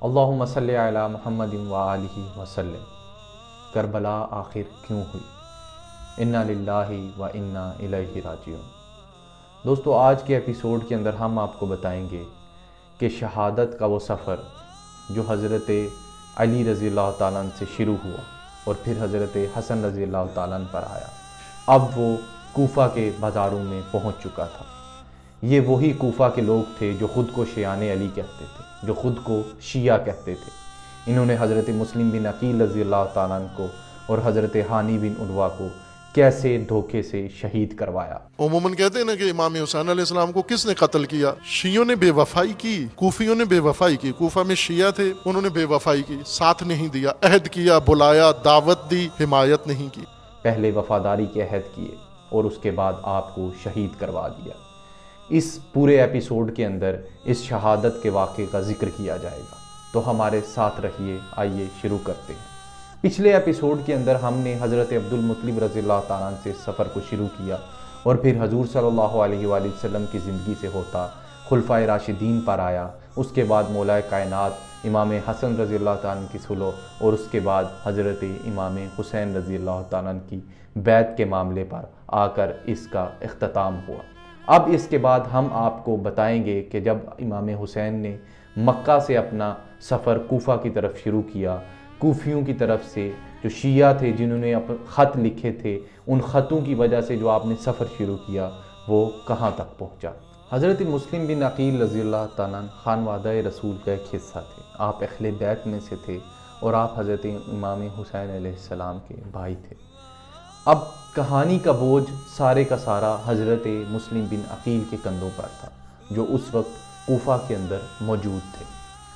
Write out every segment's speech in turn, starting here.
اللہم صلی علی محمد و آلہ وسلم۔ کربلا آخر کیوں ہوئی؟ انا للہ و انا الیہ راجعون۔ دوستو، آج کے ایپیسوڈ کے اندر ہم آپ کو بتائیں گے کہ شہادت کا وہ سفر جو حضرت علی رضی اللہ تعالیٰ عنہ سے شروع ہوا اور پھر حضرت حسن رضی اللہ تعالیٰ عنہ پر آیا، اب وہ کوفہ کے بازاروں میں پہنچ چکا تھا۔ یہ وہی کوفہ کے لوگ تھے جو خود کو شیعان علی کہتے تھے، جو خود کو شیعہ کہتے تھے۔ انہوں نے حضرت مسلم بن عقیل رضی اللہ تعالیٰ عنہ کو اور حضرت ہانی بن عروہ کو کیسے دھوکے سے شہید کروایا۔ عموماً کہتے ہیں نا کہ امام حسین علیہ السلام کو کس نے قتل کیا؟ شیعوں نے بے وفائی کی، کوفیوں نے بے وفائی کی۔ کوفہ میں شیعہ تھے، انہوں نے بے وفائی کی، ساتھ نہیں دیا، عہد کیا، بلایا، دعوت دی، حمایت نہیں کی۔ پہلے وفاداری کے عہد کیے اور اس کے بعد آپ کو شہید کروا دیا۔ اس پورے ایپیسوڈ کے اندر اس شہادت کے واقعے کا ذکر کیا جائے گا، تو ہمارے ساتھ رہیے۔ آئیے شروع کرتے ہیں۔ پچھلے ایپیسوڈ کے اندر ہم نے حضرت عبدالمطلب رضی اللہ تعالیٰ عنہ سے سفر کو شروع کیا اور پھر حضور صلی اللہ علیہ وآلہ وسلم کی زندگی سے ہوتا خلفائے راشدین پر آیا، اس کے بعد مولا کائنات امام حسن رضی اللہ تعالیٰ عنہ کی سلو اور اس کے بعد حضرت امام حسین رضی اللہ تعالیٰ عنہ کی بیعت کے معاملے پر آ کر اس کا اختتام ہوا۔ اب اس کے بعد ہم آپ کو بتائیں گے کہ جب امام حسین نے مکہ سے اپنا سفر کوفہ کی طرف شروع کیا، کوفیوں کی طرف سے جو شیعہ تھے جنہوں نے خط لکھے تھے، ان خطوں کی وجہ سے جو آپ نے سفر شروع کیا وہ کہاں تک پہنچا۔ حضرت مسلم بن عقیل رضی اللہ تعالیٰ عنہ خانوادہ رسول کا ایک حصہ تھے، آپ اہل بیت میں سے تھے اور آپ حضرت امام حسین علیہ السلام کے بھائی تھے۔ اب کہانی کا بوجھ سارے کا سارا حضرت مسلم بن عقیل کے کندھوں پر تھا، جو اس وقت کوفہ کے اندر موجود تھے۔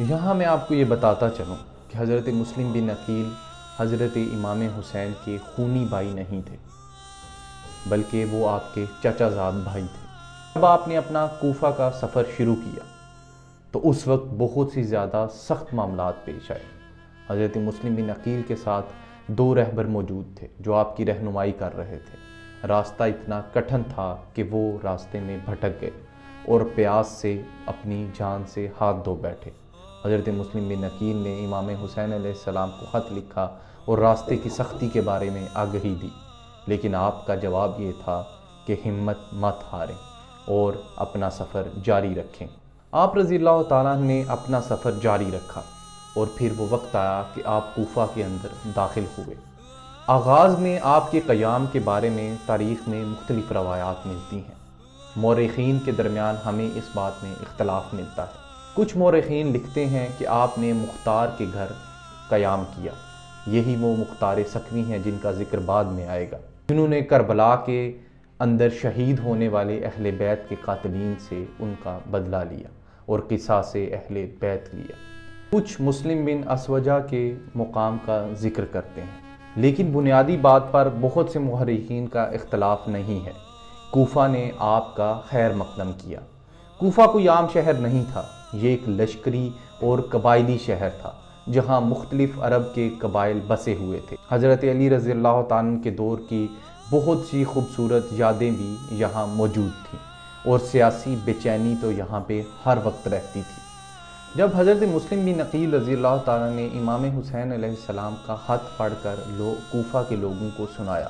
یہاں میں آپ کو یہ بتاتا چلوں کہ حضرت مسلم بن عقیل حضرت امام حسین کے خونی بھائی نہیں تھے، بلکہ وہ آپ کے چچا زاد بھائی تھے۔ جب آپ نے اپنا کوفہ کا سفر شروع کیا تو اس وقت بہت سی زیادہ سخت معاملات پیش آئے۔ حضرت مسلم بن عقیل کے ساتھ دو رہبر موجود تھے جو آپ کی رہنمائی کر رہے تھے۔ راستہ اتنا کٹھن تھا کہ وہ راستے میں بھٹک گئے اور پیاس سے اپنی جان سے ہاتھ دھو بیٹھے۔ حضرت مسلم بن عقیل نے امام حسین علیہ السلام کو خط لکھا اور راستے کی سختی کے بارے میں آگہی دی، لیکن آپ کا جواب یہ تھا کہ ہمت مت ہاریں اور اپنا سفر جاری رکھیں۔ آپ رضی اللہ تعالیٰ نے اپنا سفر جاری رکھا اور پھر وہ وقت آیا کہ آپ کوفہ کے اندر داخل ہوئے۔ آغاز میں آپ کے قیام کے بارے میں تاریخ میں مختلف روایات ملتی ہیں۔ مورخین کے درمیان ہمیں اس بات میں اختلاف ملتا ہے۔ کچھ مورخین لکھتے ہیں کہ آپ نے مختار کے گھر قیام کیا۔ یہی وہ مختار سکوی ہیں جن کا ذکر بعد میں آئے گا، جنہوں نے کربلا کے اندر شہید ہونے والے اہل بیت کے قاتلین سے ان کا بدلہ لیا اور قصاص اہل بیت لیا۔ کچھ مسلم بن اسوجہ کے مقام کا ذکر کرتے ہیں، لیکن بنیادی بات پر بہت سے مورخین کا اختلاف نہیں ہے۔ کوفہ نے آپ کا خیر مقدم کیا۔ کوفہ کوئی عام شہر نہیں تھا، یہ ایک لشکری اور قبائلی شہر تھا جہاں مختلف عرب کے قبائل بسے ہوئے تھے۔ حضرت علی رضی اللہ تعالیٰ عنہ کے دور کی بہت سی خوبصورت یادیں بھی یہاں موجود تھیں اور سیاسی بے چینی تو یہاں پہ ہر وقت رہتی تھی۔ جب حضرت مسلم بن عقیل رضی اللہ تعالیٰ نے امام حسین علیہ السلام کا خط پڑھ کر کوفہ کے لوگوں کو سنایا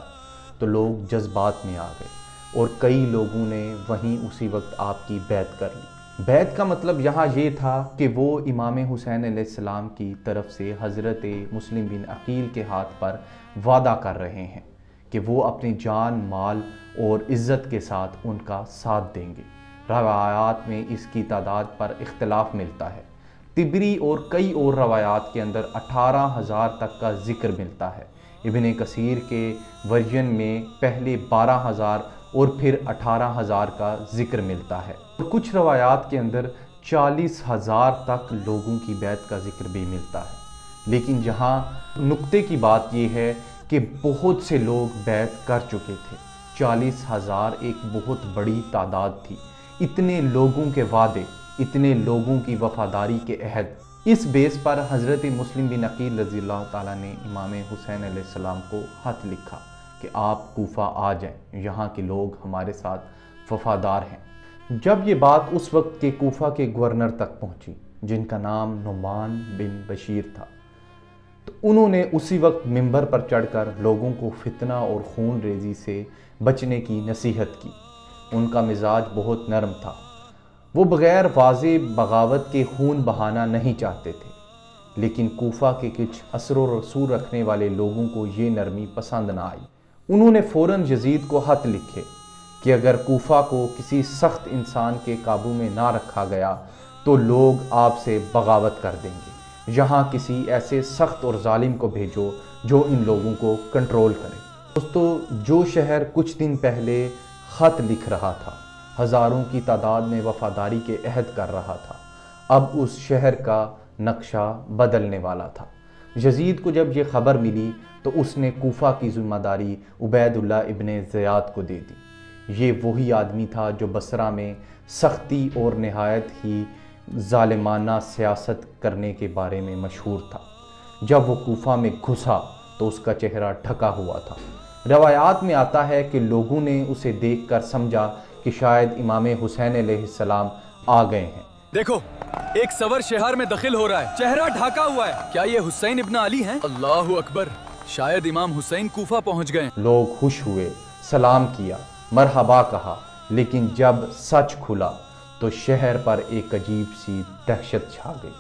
تو لوگ جذبات میں آ گئے اور کئی لوگوں نے وہیں اسی وقت آپ کی بیعت کر لی۔ بیعت کا مطلب یہاں یہ تھا کہ وہ امام حسین علیہ السلام کی طرف سے حضرت مسلم بن عقیل کے ہاتھ پر وعدہ کر رہے ہیں کہ وہ اپنی جان، مال اور عزت کے ساتھ ان کا ساتھ دیں گے۔ روایات میں اس کی تعداد پر اختلاف ملتا ہے۔ طبری اور کئی اور روایات کے اندر 18,000 تک کا ذکر ملتا ہے۔ ابن کثیر کے ورژن میں پہلے 12,000 اور پھر 18,000 کا ذکر ملتا ہے، اور کچھ روایات کے اندر 40,000 تک لوگوں کی بیعت کا ذکر بھی ملتا ہے۔ لیکن جہاں نقطے کی بات یہ ہے کہ بہت سے لوگ بیعت کر چکے تھے۔ 40,000 ایک بہت بڑی تعداد تھی۔ اتنے لوگوں کے وعدے، اتنے لوگوں کی وفاداری کے عہد، اس بیس پر حضرت مسلم بن عقیل رضی اللہ تعالیٰ نے امام حسین علیہ السلام کو خط لکھا کہ آپ کوفہ آ جائیں، یہاں کے لوگ ہمارے ساتھ وفادار ہیں۔ جب یہ بات اس وقت کے کوفہ کے گورنر تک پہنچی جن کا نام نعمان بن بشیر تھا، تو انہوں نے اسی وقت منبر پر چڑھ کر لوگوں کو فتنہ اور خون ریزی سے بچنے کی نصیحت کی۔ ان کا مزاج بہت نرم تھا، وہ بغیر واضح بغاوت کے خون بہانا نہیں چاہتے تھے، لیکن کوفہ کے کچھ اثر و رسوخ رکھنے والے لوگوں کو یہ نرمی پسند نہ آئی۔ انہوں نے فوراً یزید کو خط لکھے کہ اگر کوفہ کو کسی سخت انسان کے قابو میں نہ رکھا گیا تو لوگ آپ سے بغاوت کر دیں گے، یہاں کسی ایسے سخت اور ظالم کو بھیجو جو ان لوگوں کو کنٹرول کرے۔ دوستو، جو شہر کچھ دن پہلے خط لکھ رہا تھا، ہزاروں کی تعداد میں وفاداری کے عہد کر رہا تھا، اب اس شہر کا نقشہ بدلنے والا تھا۔ یزید کو جب یہ خبر ملی تو اس نے کوفہ کی ذمہ داری عبید اللہ ابن زیاد کو دے دی۔ یہ وہی آدمی تھا جو بصرہ میں سختی اور نہایت ہی ظالمانہ سیاست کرنے کے بارے میں مشہور تھا۔ جب وہ کوفہ میں گھسا تو اس کا چہرہ ڈھکا ہوا تھا۔ روایات میں آتا ہے کہ لوگوں نے اسے دیکھ کر سمجھا کہ شاید امام حسین علیہ السلام آ گئے ہیں۔ دیکھو، ایک سور شہر میں داخل ہو رہا ہے، چہرہ ڈھاکا ہوا ہے۔ کیا یہ حسین ابن علی ہیں؟ اللہ اکبر، شاید امام حسین کوفہ پہنچ گئے۔ لوگ خوش ہوئے، سلام کیا، مرحبا کہا، لیکن جب سچ کھلا تو شہر پر ایک عجیب سی دہشت چھا گئی۔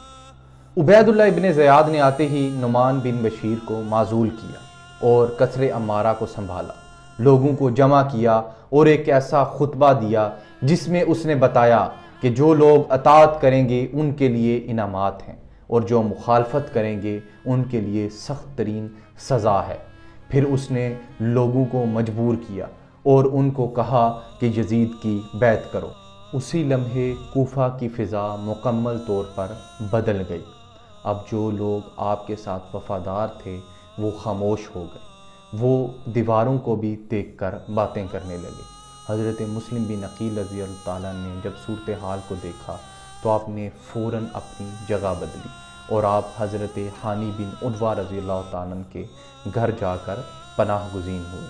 عبید اللہ ابن زیاد نے آتے ہی نعمان بن بشیر کو معزول کیا اور قصر عمارہ کو سنبھالا، لوگوں کو جمع کیا اور ایک ایسا خطبہ دیا جس میں اس نے بتایا کہ جو لوگ اطاعت کریں گے ان کے لیے انعامات ہیں اور جو مخالفت کریں گے ان کے لیے سخت ترین سزا ہے۔ پھر اس نے لوگوں کو مجبور کیا اور ان کو کہا کہ یزید کی بیعت کرو۔ اسی لمحے کوفہ کی فضا مکمل طور پر بدل گئی۔ اب جو لوگ آپ کے ساتھ وفادار تھے وہ خاموش ہو گئے، وہ دیواروں کو بھی دیکھ کر باتیں کرنے لگے۔ حضرت مسلم بن عقیل رضی اللہ تعالیٰ نے جب صورتحال کو دیکھا تو آپ نے فوراً اپنی جگہ بدلی اور آپ حضرت ہانی بن عدوہ رضی اللہ تعالیٰ کے گھر جا کر پناہ گزین ہوئے۔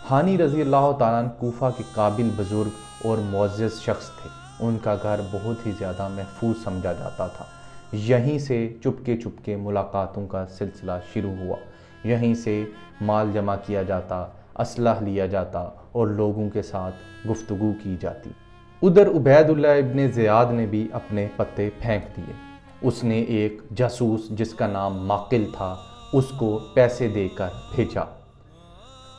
ہانی رضی اللہ تعالیٰ کوفہ کے قابل بزرگ اور معزز شخص تھے۔ ان کا گھر بہت ہی زیادہ محفوظ سمجھا جاتا تھا۔ یہیں سے چپکے ملاقاتوں کا سلسلہ شروع ہوا، یہیں سے مال جمع کیا جاتا، اسلحہ لیا جاتا اور لوگوں کے ساتھ گفتگو کی جاتی۔ ادھر عبید اللہ ابن زیاد نے بھی اپنے پتے پھینک دیے۔ اس نے ایک جاسوس جس کا نام ماقل تھا اس کو پیسے دے کر بھیجا۔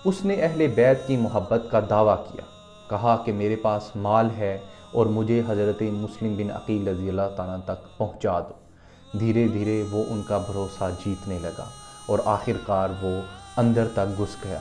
اس نے اہل بیت کی محبت کا دعویٰ کیا، کہا کہ میرے پاس مال ہے اور مجھے حضرت مسلم بن عقیل رضی اللہ تعالیٰ تک پہنچا دو۔ دھیرے دھیرے وہ ان کا بھروسہ جیتنے لگا اور آخر کار وہ اندر تک گھس گیا۔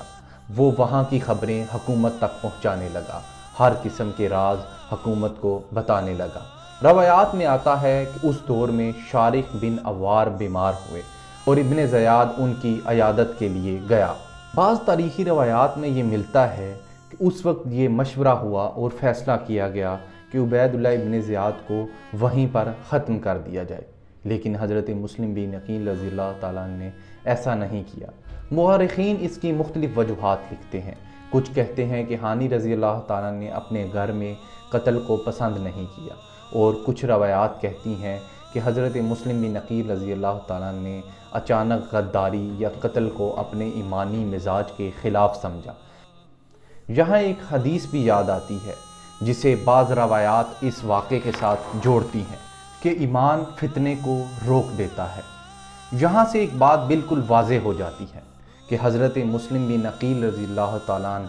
وہ وہاں کی خبریں حکومت تک پہنچانے لگا، ہر قسم کے راز حکومت کو بتانے لگا۔ روایات میں آتا ہے کہ اس دور میں شارق بن عوار بیمار ہوئے اور ابن زیاد ان کی عیادت کے لیے گیا۔ بعض تاریخی روایات میں یہ ملتا ہے کہ اس وقت یہ مشورہ ہوا اور فیصلہ کیا گیا کہ عبید اللہ ابن زیاد کو وہیں پر ختم کر دیا جائے، لیکن حضرت مسلم بن عقیل رضی اللہ تعالیٰ نے ایسا نہیں کیا۔ مورخین اس کی مختلف وجوہات لکھتے ہیں۔ کچھ کہتے ہیں کہ ہانی رضی اللہ تعالیٰ نے اپنے گھر میں قتل کو پسند نہیں کیا، اور کچھ روایات کہتی ہیں کہ حضرت مسلم بن عقیل رضی اللہ تعالیٰ نے اچانک غداری یا قتل کو اپنے ایمانی مزاج کے خلاف سمجھا۔ یہاں ایک حدیث بھی یاد آتی ہے جسے بعض روایات اس واقعے کے ساتھ جوڑتی ہیں کہ ایمان فتنے کو روک دیتا ہے۔ یہاں سے ایک بات بالکل واضح ہو جاتی ہے کہ حضرت مسلم بن عقیل رضی اللہ تعالیٰ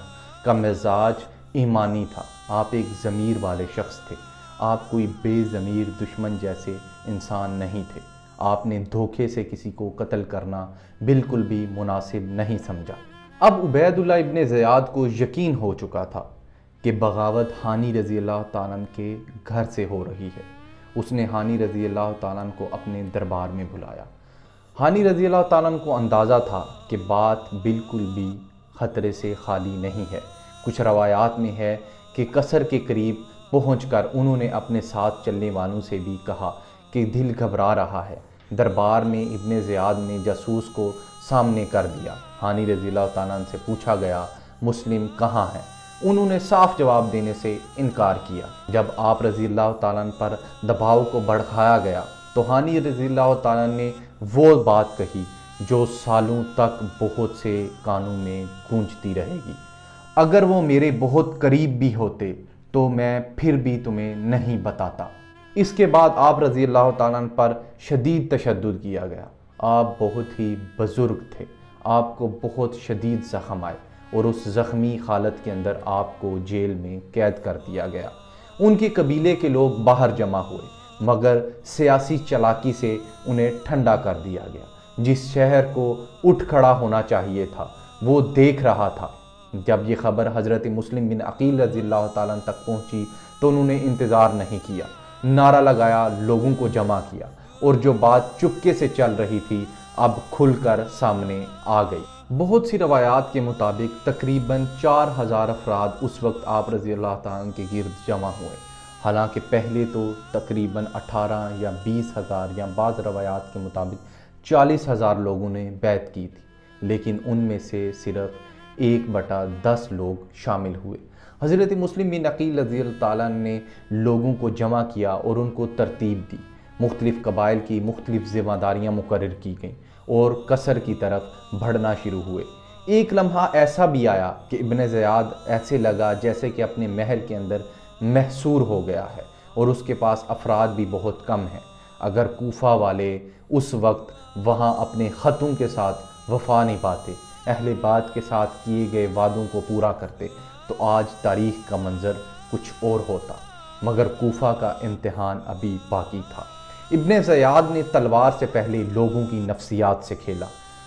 کا مزاج ایمانی تھا۔ آپ ایک ضمیر والے شخص تھے، آپ کوئی بے ضمیر دشمن جیسے انسان نہیں تھے۔ آپ نے دھوکے سے کسی کو قتل کرنا بالکل بھی مناسب نہیں سمجھا۔ اب عبید اللہ ابن زیاد کو یقین ہو چکا تھا کہ بغاوت ہانی رضی اللہ تعالیٰ کے گھر سے ہو رہی ہے۔ اس نے ہانی رضی اللہ تعالیٰ کو اپنے دربار میں بلایا۔ ہانی رضی اللہ تعالیٰ کو اندازہ تھا کہ بات بالکل بھی خطرے سے خالی نہیں ہے۔ کچھ روایات میں ہے کہ قصر کے قریب پہنچ کر انہوں نے اپنے ساتھ چلنے والوں سے بھی کہا کہ دل گھبرا رہا ہے۔ دربار میں ابن زیاد نے جاسوس کو سامنے کر دیا۔ ہانی رضی اللہ تعالیٰ سے پوچھا گیا مسلم کہاں ہیں؟ انہوں نے صاف جواب دینے سے انکار کیا۔ جب آپ رضی اللہ تعالیٰ پر دباؤ کو بڑھایا گیا توحانی رضی اللہ تعالیٰ نے وہ بات کہی جو سالوں تک بہت سے کانوں میں گونجتی رہے گی۔ اگر وہ میرے بہت قریب بھی ہوتے تو میں پھر بھی تمہیں نہیں بتاتا۔ اس کے بعد آپ رضی اللہ تعالیٰ پر شدید تشدد کیا گیا۔ آپ بہت ہی بزرگ تھے، آپ کو بہت شدید زخم آئے اور اس زخمی حالت کے اندر آپ کو جیل میں قید کر دیا گیا۔ ان کے قبیلے کے لوگ باہر جمع ہوئے، مگر سیاسی چالاکی سے انہیں ٹھنڈا کر دیا گیا۔ جس شہر کو اٹھ کھڑا ہونا چاہیے تھا وہ دیکھ رہا تھا۔ جب یہ خبر حضرت مسلم بن عقیل رضی اللہ تعالیٰ تک پہنچی تو انہوں نے انتظار نہیں کیا، نعرہ لگایا، لوگوں کو جمع کیا، اور جو بات چپکے سے چل رہی تھی اب کھل کر سامنے آ گئی۔ بہت سی روایات کے مطابق تقریباً 4000 افراد اس وقت آپ رضی اللہ تعالیٰ کے گرد جمع ہوئے، حالانکہ پہلے تو تقریباً 18 یا 20,000 یا بعض روایات کے مطابق 40,000 لوگوں نے بیعت کی تھی، لیکن ان میں سے صرف 1/10 لوگ شامل ہوئے۔ حضرت مسلم بن عقیل رضی اللہ تعالیٰ نے لوگوں کو جمع کیا اور ان کو ترتیب دی۔ مختلف قبائل کی مختلف ذمہ داریاں مقرر کی گئیں اور قصر کی طرف بڑھنا شروع ہوئے۔ ایک لمحہ ایسا بھی آیا کہ ابن زیاد ایسے لگا جیسے کہ اپنے محل کے اندر محصور ہو گیا ہے اور اس کے پاس افراد بھی بہت کم ہیں۔ اگر کوفہ والے اس وقت وہاں اپنے خطوں کے ساتھ وفا نہیں پاتے، اہل بیت کے ساتھ کیے گئے وعدوں کو پورا کرتے، تو آج تاریخ کا منظر کچھ اور ہوتا، مگر کوفہ کا امتحان ابھی باقی تھا۔ ابن زیاد نے تلوار سے پہلے لوگوں کی نفسیات سے کھیلا۔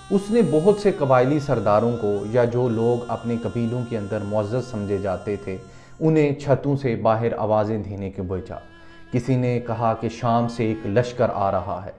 اس نے بہت سے قبائلی سرداروں کو یا جو لوگ اپنے قبیلوں کے اندر معزز سمجھے جاتے تھے انہیں چھتوں سے باہر آوازیں دینے کے بجا کسی نے کہا کہ شام سے ایک لشکر آ رہا ہے،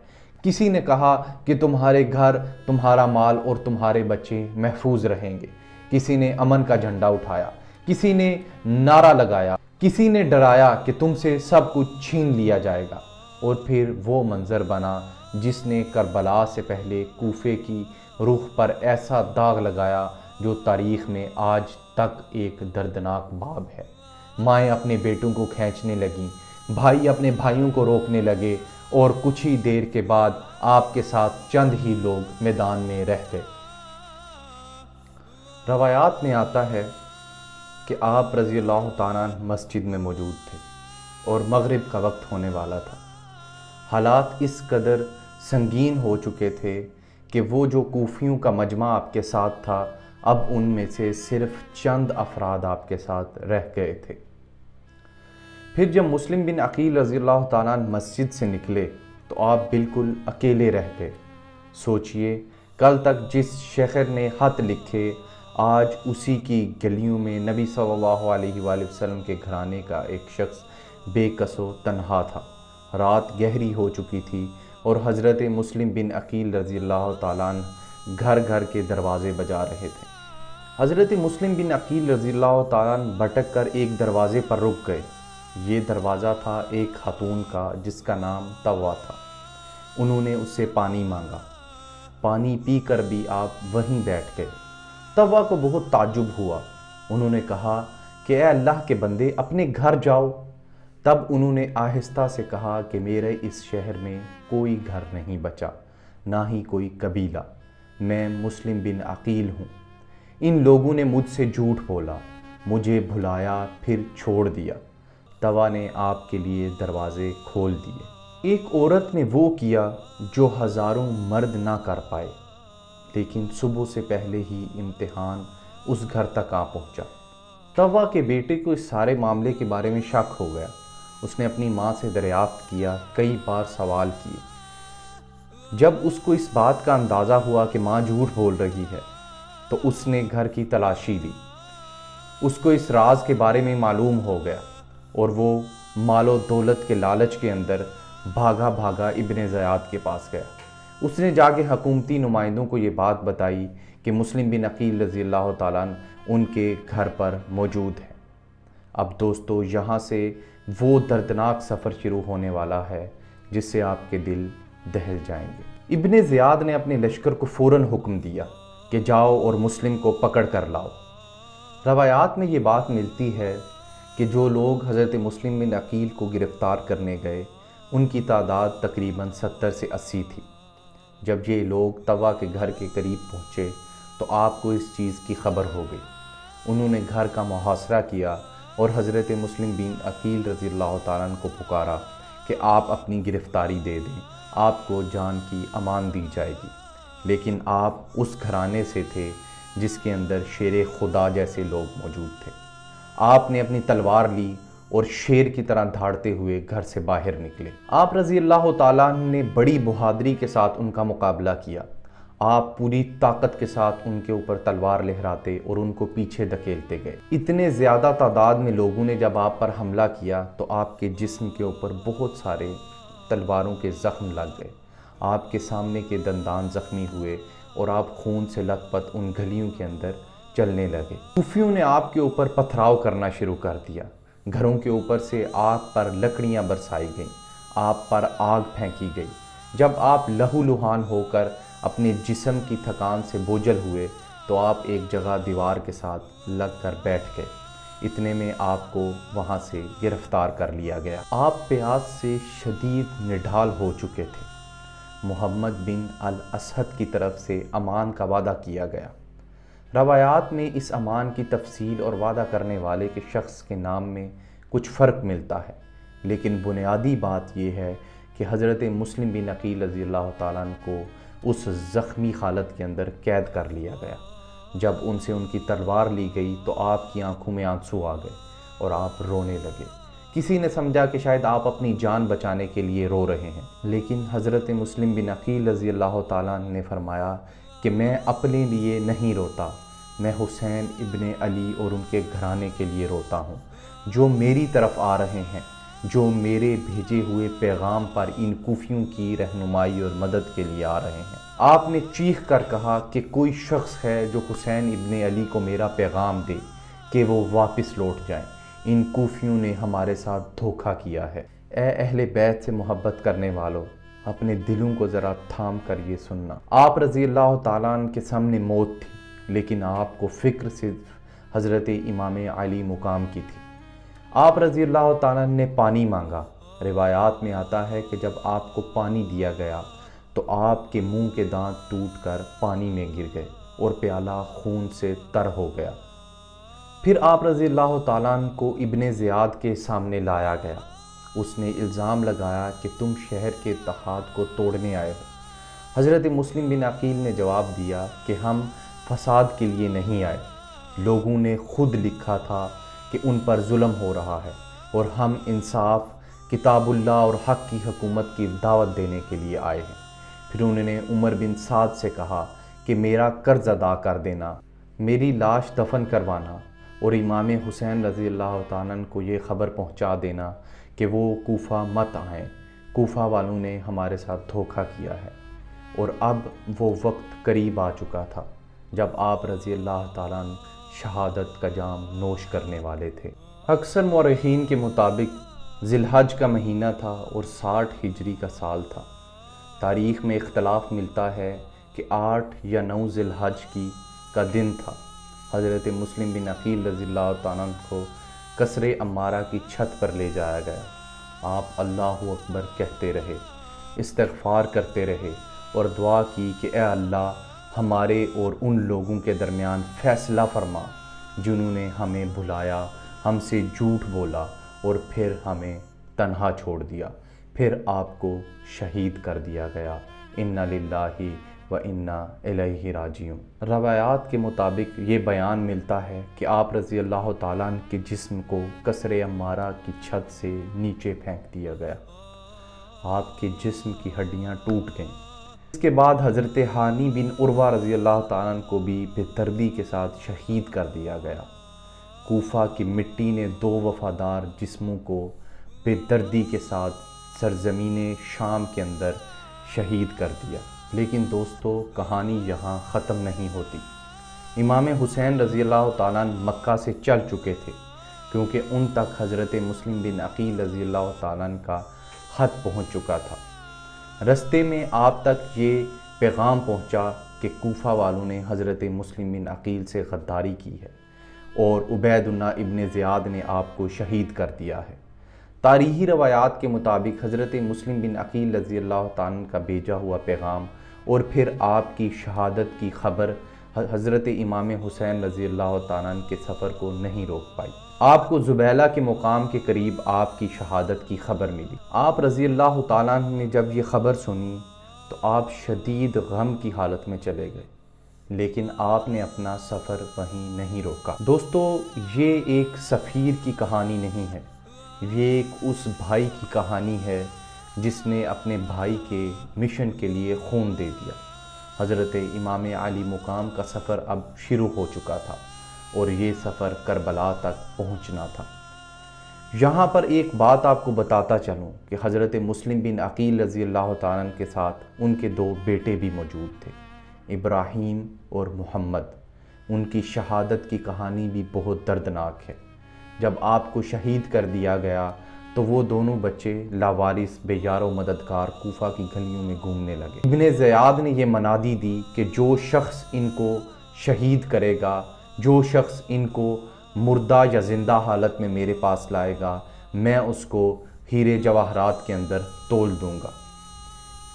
کسی نے کہا کہ تمہارے گھر، تمہارا مال اور تمہارے بچے محفوظ رہیں گے، کسی نے امن کا جھنڈا اٹھایا، کسی نے نعرہ لگایا، کسی نے ڈرایا کہ تم سے سب کچھ چھین لیا جائے گا۔ اور پھر وہ منظر بنا جس نے کربلا سے پہلے کوفے کی روح پر ایسا داغ لگایا جو تاریخ میں آج تک ایک دردناک باب ہے۔ مائیں اپنے بیٹوں کو کھینچنے لگیں، بھائی اپنے بھائیوں کو روکنے لگے، اور کچھ ہی دیر کے بعد آپ کے ساتھ چند ہی لوگ میدان میں رہ گئے۔ روایات میں آتا ہے کہ آپ رضی اللہ تعالیٰ مسجد میں موجود تھے اور مغرب کا وقت ہونے والا تھا۔ حالات اس قدر سنگین ہو چکے تھے کہ وہ جو کوفیوں کا مجمع آپ کے ساتھ تھا اب ان میں سے صرف چند افراد آپ کے ساتھ رہ گئے تھے۔ پھر جب مسلم بن عقیل رضی اللہ تعالیٰ مسجد سے نکلے تو آپ بالکل اکیلے رہ گئے۔ سوچئے، کل تک جس شیخر نے خط لکھے آج اسی کی گلیوں میں نبی صلی اللہ علیہ وآلہ وسلم کے گھرانے کا ایک شخص بے کس و تنہا تھا۔ رات گہری ہو چکی تھی اور حضرت مسلم بن عقیل رضی اللہ تعالیٰ گھر گھر کے دروازے بجا رہے تھے۔ حضرت مسلم بن عقیل رضی اللہ تعالیٰ بھٹک کر ایک دروازے پر رک گئے۔ یہ دروازہ تھا ایک خاتون کا جس کا نام طوا تھا۔ انہوں نے اس سے پانی مانگا۔ پانی پی کر بھی آپ وہیں بیٹھ گئے۔ طوا کو بہت تعجب ہوا۔ انہوں نے کہا کہ اے اللہ کے بندے، اپنے گھر جاؤ۔ تب انہوں نے آہستہ سے کہا کہ میرے اس شہر میں کوئی گھر نہیں بچا، نہ ہی کوئی قبیلہ۔ میں مسلم بن عقیل ہوں۔ ان لوگوں نے مجھ سے جھوٹ بولا، مجھے بھلایا پھر چھوڑ دیا۔ طوا نے آپ کے لیے دروازے کھول دیے۔ ایک عورت نے وہ کیا جو ہزاروں مرد نہ کر پائے، لیکن صبح سے پہلے ہی امتحان اس گھر تک آ پہنچا۔ طوا کے بیٹے کو اس سارے معاملے کے بارے میں شک ہو گیا۔ اس نے اپنی ماں سے دریافت کیا، کئی بار سوال کیے۔ جب اس کو اس بات کا اندازہ ہوا کہ ماں جھوٹ بول رہی ہے تو اس نے گھر کی تلاشی لی۔ اس کو اس راز کے بارے میں معلوم ہو گیا اور وہ مال و دولت کے لالچ کے اندر بھاگا بھاگا ابن زیاد کے پاس گیا۔ اس نے جا کے حکومتی نمائندوں کو یہ بات بتائی کہ مسلم بن عقیل رضی اللہ تعالیٰ ان کے گھر پر موجود ہے۔ اب دوستو، یہاں سے وہ دردناک سفر شروع ہونے والا ہے جس سے آپ کے دل دہل جائیں گے۔ ابن زیاد نے اپنے لشکر کو فوراً حکم دیا کہ جاؤ اور مسلم کو پکڑ کر لاؤ۔ روایات میں یہ بات ملتی ہے کہ جو لوگ حضرت مسلم بن عقیل کو گرفتار کرنے گئے ان کی تعداد تقریباً 70 سے 80 تھی۔ جب یہ لوگ طوا کے گھر کے قریب پہنچے تو آپ کو اس چیز کی خبر ہو گئی۔ انہوں نے گھر کا محاصرہ کیا اور حضرت مسلم بن عقیل رضی اللہ تعالیٰ عنہ کو پکارا کہ آپ اپنی گرفتاری دے دیں، آپ کو جان کی امان دی جائے گی۔ لیکن آپ اس گھرانے سے تھے جس کے اندر شیر خدا جیسے لوگ موجود تھے۔ آپ نے اپنی تلوار لی اور شیر کی طرح دھاڑتے ہوئے گھر سے باہر نکلے۔ آپ رضی اللہ تعالیٰ عنہ نے بڑی بہادری کے ساتھ ان کا مقابلہ کیا۔ آپ پوری طاقت کے ساتھ ان کے اوپر تلوار لہراتے اور ان کو پیچھے دھکیلتے گئے۔ اتنے زیادہ تعداد میں لوگوں نے جب آپ پر حملہ کیا تو آپ کے جسم کے اوپر بہت سارے تلواروں کے زخم لگ گئے۔ آپ کے سامنے کے دندان زخمی ہوئے اور آپ خون سے لت پت ان گلیوں کے اندر چلنے لگے۔ کوفیوں نے آپ کے اوپر پتھراؤ کرنا شروع کر دیا۔ گھروں کے اوپر سے آپ پر لکڑیاں برسائی گئیں، آپ پر آگ پھینکی گئی۔ جب آپ لہو لہان ہو کر اپنے جسم کی تھکان سے بوجھل ہوئے تو آپ ایک جگہ دیوار کے ساتھ لگ کر بیٹھ گئے۔ اتنے میں آپ کو وہاں سے گرفتار کر لیا گیا۔ آپ پیاس سے شدید نڈھال ہو چکے تھے۔ محمد بن الاسد کی طرف سے امان کا وعدہ کیا گیا۔ روایات میں اس امان کی تفصیل اور وعدہ کرنے والے کے شخص کے نام میں کچھ فرق ملتا ہے، لیکن بنیادی بات یہ ہے کہ حضرت مسلم بن عقیل رضی اللہ تعالیٰ عنہ کو اس زخمی حالت کے اندر قید کر لیا گیا۔ جب ان سے ان کی تلوار لی گئی تو آپ کی آنکھوں میں آنسو آ گئے اور آپ رونے لگے۔ کسی نے سمجھا کہ شاید آپ اپنی جان بچانے کے لیے رو رہے ہیں، لیکن حضرت مسلم بن عقیل رضی اللہ تعالیٰ عنہ نے فرمایا کہ میں اپنے لیے نہیں روتا، میں حسین ابن علی اور ان کے گھرانے کے لیے روتا ہوں، جو میری طرف آ رہے ہیں، جو میرے بھیجے ہوئے پیغام پر ان کوفیوں کی رہنمائی اور مدد کے لیے آ رہے ہیں۔ آپ نے چیخ کر کہا کہ کوئی شخص ہے جو حسین ابن علی کو میرا پیغام دے کہ وہ واپس لوٹ جائیں، ان کوفیوں نے ہمارے ساتھ دھوکہ کیا ہے۔ اے اہل بیت سے محبت کرنے والوں، اپنے دلوں کو ذرا تھام کر یہ سننا۔ آپ رضی اللہ تعالیٰ عنہ کے سامنے موت تھی، لیکن آپ کو فکر صرف حضرت امام علی مقام کی تھی۔ آپ رضی اللہ تعالیٰ عنہ نے پانی مانگا۔ روایات میں آتا ہے کہ جب آپ کو پانی دیا گیا تو آپ کے منہ کے دانت ٹوٹ کر پانی میں گر گئے اور پیالہ خون سے تر ہو گیا۔ پھر آپ رضی اللہ تعالیٰ عنہ کو ابن زیاد کے سامنے لایا گیا۔ اس نے الزام لگایا کہ تم شہر کے اتحاد کو توڑنے آئے ہو۔ حضرت مسلم بن عقیل نے جواب دیا کہ ہم فساد کے لیے نہیں آئے، لوگوں نے خود لکھا تھا کہ ان پر ظلم ہو رہا ہے اور ہم انصاف، کتاب اللہ اور حق کی حکومت کی دعوت دینے کے لیے آئے ہیں۔ پھر انہوں نے عمر بن سعد سے کہا کہ میرا قرض ادا کر دینا، میری لاش دفن کروانا اور امام حسین رضی اللہ تعالیٰ عنہ کو یہ خبر پہنچا دینا کہ وہ کوفہ مت آئیں، کوفہ والوں نے ہمارے ساتھ دھوکہ کیا ہے۔ اور اب وہ وقت قریب آ چکا تھا جب آپ رضی اللہ تعالیٰ عنہ شہادت کا جام نوش کرنے والے تھے۔ اکثر مورخین کے مطابق ذی الحج کا مہینہ تھا اور 60 ہجری کا سال تھا۔ تاریخ میں اختلاف ملتا ہے کہ 8 یا 9 ذی الحج کا دن تھا۔ حضرت مسلم بن عقیل رضی اللہ تعالیٰ عنہ کو قصر عمارہ کی چھت پر لے جایا گیا۔ آپ اللہ اکبر کہتے رہے، استغفار کرتے رہے اور دعا کی کہ اے اللہ ہمارے اور ان لوگوں کے درمیان فیصلہ فرما جنہوں نے ہمیں بھلایا، ہم سے جھوٹ بولا اور پھر ہمیں تنہا چھوڑ دیا۔ پھر آپ کو شہید کر دیا گیا۔ انا للہ و انا الیہ راجعون۔ روایات کے مطابق یہ بیان ملتا ہے کہ آپ رضی اللہ تعالیٰ عنہ کے جسم کو قصر عمارہ کی چھت سے نیچے پھینک دیا گیا۔ آپ کے جسم کی ہڈیاں ٹوٹ گئیں۔ اس کے بعد حضرت ہانی بن عروہ رضی اللہ تعالیٰ عنہ کو بھی بے دردی کے ساتھ شہید کر دیا گیا۔ کوفہ کی مٹی نے 2 وفادار جسموں کو بے دردی کے ساتھ سرزمین شام کے اندر شہید کر دیا۔ لیکن دوستو، کہانی یہاں ختم نہیں ہوتی۔ امام حسین رضی اللہ تعالیٰ عنہ مکہ سے چل چکے تھے، کیونکہ ان تک حضرت مسلم بن عقیل رضی اللہ تعالیٰ عنہ کا خط پہنچ چکا تھا۔ رستے میں آپ تک یہ پیغام پہنچا کہ کوفہ والوں نے حضرت مسلم بن عقیل سے غداری کی ہے اور عبید اللہ ابن زیاد نے آپ کو شہید کر دیا ہے۔ تاریخی روایات کے مطابق حضرت مسلم بن عقیل رضی اللہ تعالیٰ عنہ کا بھیجا ہوا پیغام اور پھر آپ کی شہادت کی خبر حضرت امام حسین رضی اللہ تعالیٰ عنہ کے سفر کو نہیں روک پائی۔ آپ کو زبیلہ کے مقام کے قریب آپ کی شہادت کی خبر ملی۔ آپ رضی اللہ تعالیٰ عنہ نے جب یہ خبر سنی تو آپ شدید غم کی حالت میں چلے گئے، لیکن آپ نے اپنا سفر وہیں نہیں روکا۔ دوستو، یہ ایک سفیر کی کہانی نہیں ہے، یہ ایک اس بھائی کی کہانی ہے جس نے اپنے بھائی کے مشن کے لیے خون دے دیا۔ حضرت امام علی مقام کا سفر اب شروع ہو چکا تھا اور یہ سفر کربلا تک پہنچنا تھا۔ یہاں پر ایک بات آپ کو بتاتا چلوں کہ حضرت مسلم بن عقیل رضی اللہ تعالیٰ عنہ کے ساتھ ان کے 2 بیٹے بھی موجود تھے، ابراہیم اور محمد۔ ان کی شہادت کی کہانی بھی بہت دردناک ہے۔ جب آپ کو شہید کر دیا گیا تو وہ دونوں بچے لاوارث بے یار و مددگار کوفہ کی گلیوں میں گھومنے لگے۔ ابن زیاد نے یہ منادی دی کہ جو شخص ان کو شہید کرے گا، جو شخص ان کو مردہ یا زندہ حالت میں میرے پاس لائے گا، میں اس کو ہیرے جواہرات کے اندر تول دوں گا۔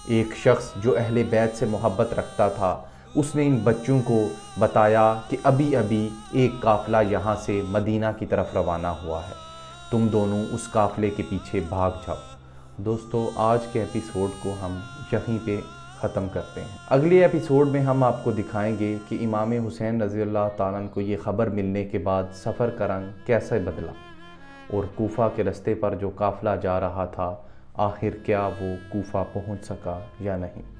ایک شخص جو اہل بیت سے محبت رکھتا تھا، اس نے ان بچوں کو بتایا کہ ابھی ابھی ایک قافلہ یہاں سے مدینہ کی طرف روانہ ہوا ہے، تم دونوں اس قافلے کے پیچھے بھاگ جاؤ۔ دوستو، آج کے ایپیسوڈ کو ہم یہیں پہ ختم کرتے ہیں۔ اگلے ایپیسوڈ میں ہم آپ کو دکھائیں گے کہ امام حسین رضی اللہ تعالیٰ عنہ کو یہ خبر ملنے کے بعد سفر کا رنگ کیسے بدلا، اور کوفہ کے رستے پر جو قافلہ جا رہا تھا آخر کیا وہ کوفہ پہنچ سکا یا نہیں۔